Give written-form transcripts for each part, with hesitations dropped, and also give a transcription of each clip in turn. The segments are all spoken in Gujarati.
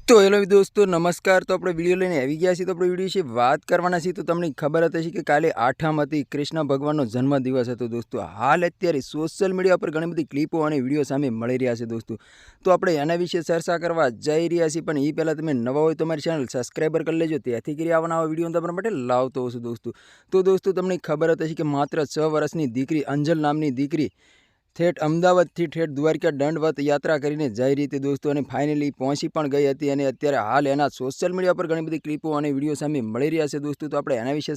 तो हेलो दोस्तों नमस्कार। तो આપણે વિડીયો લઈને આવી ગયા છીએ। તો આપણે વિડીયો વિશે વાત કરવાના છીએ। તો તમને ખબર હતી કે કાલે 8મ હતી, કૃષ્ણ ભગવાનનો જન્મદિવસ હતો દોસ્તો। હાલ અત્યારે સોશિયલ મીડિયા પર ઘણી બધી ક્લિપો અને વિડીયો સામે મળી રહ્યા છે દોસ્તો। તો આપણે એના વિશે ચર્ચા કરવા જઈ રહ્યા છીએ, પણ એ પહેલાં તમે નવા હોય તો મારી ચેનલ સબસ્ક્રાઈબર કરી લેજો, તેથી કરી આવવાના વિડીયો તમારા માટે લાવતો હોઉં છું દોસ્તો। તો દોસ્તો તમને ખબર હતી કે માત્ર 6 વર્ષની દીકરી અંજલ નામની દીકરી ठेठ अमदावादथी ठेठ द्वारका दंडवत यात्रा करीने जई रही थी दोस्तों, અને फाइनली पहुंची पण गई हती। અને અત્યારે हाल एना सोशल मीडिया पर घणी बधी क्लिपो અને विडियो सामे मळी रह्या छे दोस्तों। तो आपणे एना विषे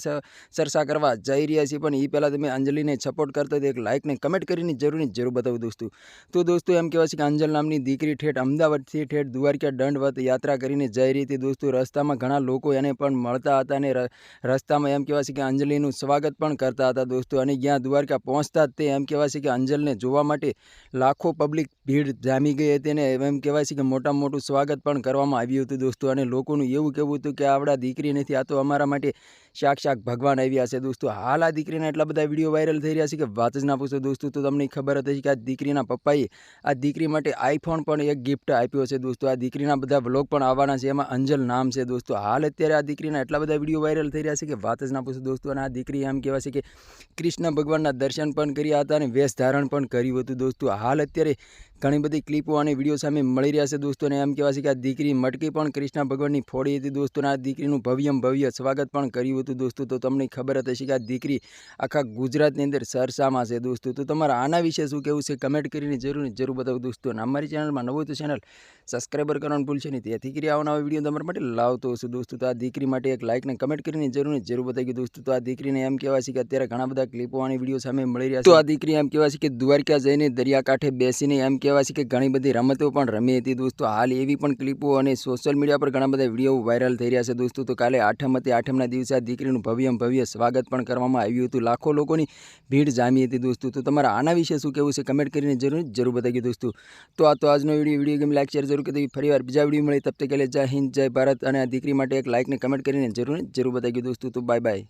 चर्चा करवा जई रह्या छीए, पण ई पहेला तमे अंजलिने सपोर्ट करता तो एक लाइक ने कमेंट करीने जरूर बतावो दोस्तों। तो दोस्तों एम कहेवाय छे के अंजल नामनी दीकरी ठेठ अमदावादथी ठेठ द्वारका दंडवत यात्रा करीने जई रही थी दोस्तों। रस्तामां घणा लोको एने पण मळता हता अने रस्तामां एम कहेवाय छे के अंजलिनुं स्वागत पण करता हता दोस्तों। अने ज्यां द्वारका पहोंचता ते एम कहेवाय छे के अंजलने जोवा माटे लाखों पब्लिक भीड़ जामी गई हती अने एम कहेवाय छे के मोटामां मोटुं स्वागत पण करवामां आव्युं हतुं दोस्तों। अने लोकोनुं एवुं कहेवुं हतुं के आवड़ा दीकरी नथी, आ तो अमारा माटे साक्षात भगवान आव्या छे दोस्तों। हाल आ दीकरीना एटला बधा विडियो वायरल थई रह्या छे के वात ज ना पूछो दोस्तों। तो तमने खबर हती के आ दीकरीना पप्पाए आ दीकरी माटे आईफोन पण एक गिफ्ट आप्यो छे दोस्तों। आ दीकरीना बधा व्लॉग पण आववाना छे, एमां अंजल नाम छे दोस्तों। हाल अत्यारे आ दीकरीना एटला बधा विडियो वायरल थई रह्या छे के वात ज ना पूछो दोस्तों। अने आ दीकरी एम कहेवाय छे के कृष्ण भगवानना दर्शन पण कर्या हता अने वेश धारण पण कर्युं हतुं दोस्तों। हाल अत्यारे घणी बधी क्लिपो અને વિડીયો સામે મળી રહ્યા છે દોસ્તો। અને એમ કહેવાય છે કે આ દીકરી મટકી પણ કૃષ્ણ ભગવાનની ફોડી હતી દોસ્તો। અને આ દીકરીનું ભવ્ય સ્વાગત પણ કર્યું હતું દોસ્તો। તો તમને ખબર હશે કે આ દીકરી આખા ગુજરાતની અંદર ચર્ચામાં છે દોસ્તો। તો તમારા આના વિશે શું કહેવું છે કમેન્ટ કરીને જરૂર બતાવો દોસ્તો। અને અમારી ચેનલમાં નવું તો ચેનલ સબસ્ક્રાઈબર કરવાનું ભૂલશો નહીં, તેથી કરી આવવાના વિડીયો તમારા માટે લાવતો હશું દોસ્તો। તો આ દીકરી માટે એક લાઇક ને કમેન્ટ કરીને જરૂર બતાવી દોસ્તો। તો આ દીકરીને એમ કહેવાય છે કે અત્યારે ઘણા બધા ક્લિપો અને વિડીયો સામે મળી રહ્યા છે। તો આ દીકરી એમ કહેવાય છે કે દ્વારકા જઈને દરિયાકાંઠે બેસીને એમ કહેવાય છે કે ઘણી બધી રમતો પણ રમી હતી દોસ્તો। હાલ એવી પણ ક્લિપો અને સોશિયલ મીડિયા પર ઘણા બધા વિડીયો વાયરલ થઈ રહ્યા છે દોસ્તો। તો કાલે 8મ હતી, 8મના દિવસે આ દીકરીનું ભવ્ય સ્વાગત પણ કરવામાં આવ્યું હતું। લાખો લોકોની ભીડ જામી હતી દોસ્તો। તો તમારા આના વિશે શું કહેવું છે કમેન્ટ કરીને જરૂર બતાવી દોસ્તો। તો આ તો આજનો વિડીયો ગમે લાઈક શેર જરૂર કરી, ફરીવાર બીજા વિડીયો મળે તબ તક કે लिए जय हिंद जय भारत। અને આ દીકરી માટે એક લાઇક ને કમેન્ટ કરીને જરૂર બતાવી દોસ્તો। તો બાય બાય।